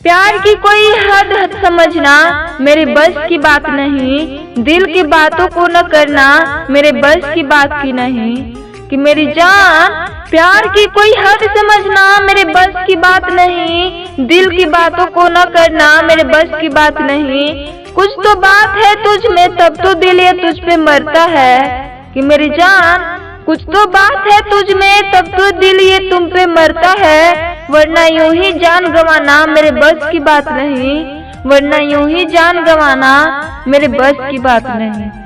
प्यार की कोई हद समझना मेरे बस की बात नहीं, दिल की बातों को न करना मेरे बस की बात की नहीं। कि मेरी जान प्यार की कोई हद समझना मेरे बस की बात नहीं, दिल की बातों को न करना मेरे बस की बात नहीं। कुछ तो बात है तुझ में तब तो दिल ये तुझ पे मरता है। कि मेरी जान कुछ तो बात है तुझ में तब तो दिल ये तुम पे मरता है, वरना यूं ही जान गंवाना मेरे बस की बात नहीं, वरना यूं ही जान गंवाना मेरे बस की बात नहीं।